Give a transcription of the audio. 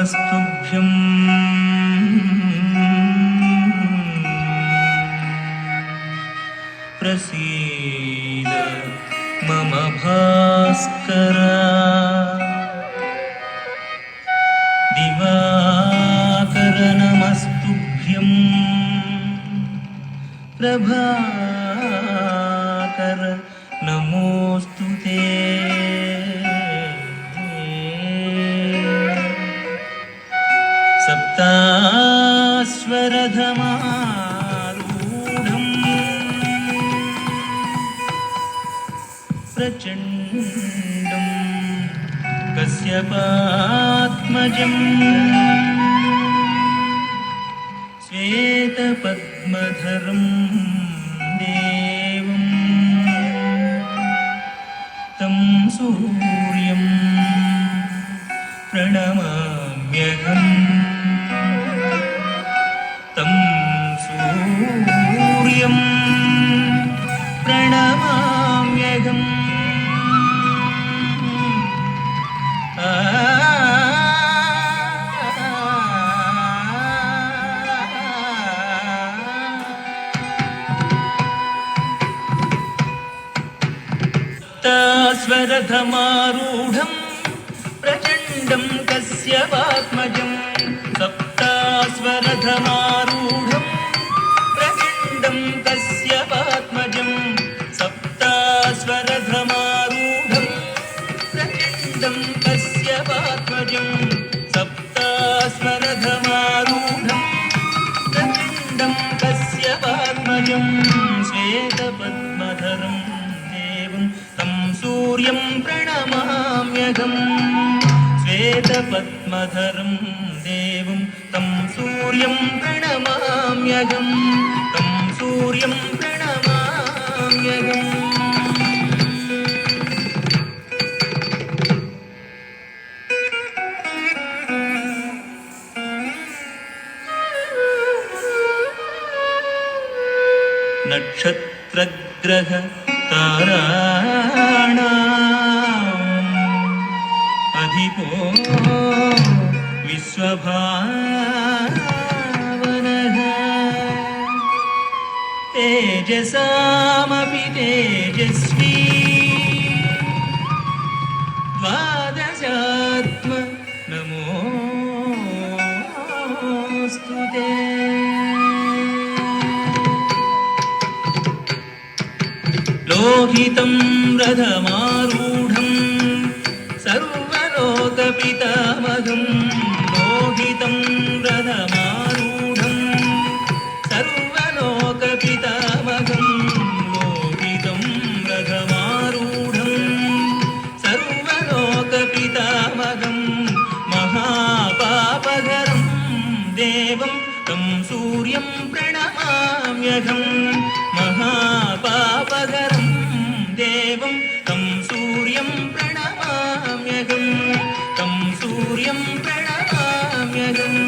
नमस्तुभ्यं प्रसीद मम भास्कर दिवाकर नमस्तुभ्यं प्रभाकर नमोस्तुते सप्तास्वरधमारूढम् प्रचण्डं कश्यपात्मजम् श्वेतपद्मधरं देवं तं सूर्यं प्रणमाम्यहम् तं सूर्यं प्रणमाम्यहम् सप्तास्वरधमारूढं प्रचण्डं कश्यपात्मजं सप्तास्वरधमारूढं प्रचण्डं कश्यपात्मजं सप्तास्वरधमारूढं प्रचण्डं कश्यपात्मजं सप्तास्वरधमारूढं प्रचण्डं कश्यपात्मजं श्वेतपद्मधरं देवं तं सूर्यं प्रणमाम्यहम् श्वेतपद्मधरं देवं तं सूर्यं प्रणमाम्यहम् तं सूर्यं प्रणमाम्यहम् नक्षत्रग्रह ताराणाम् अधिपो विश्वभावनः तेजसामपि तेजस्वी द्वादशात्म नमोऽस्तुते लोहितं रथमारूढं सर्वलोकपितामहं लोहितं रथमारूढं सर्वलोकपितामहं लोहितं रथमारूढं सर्वलोकपितामहं महापापहरं देवं तं सूर्यं प्रणमाम्यहम् महापापहरं देवं तं सूर्यं प्रणमाम्यहम् तं सूर्यं प्रणमाम्यहम्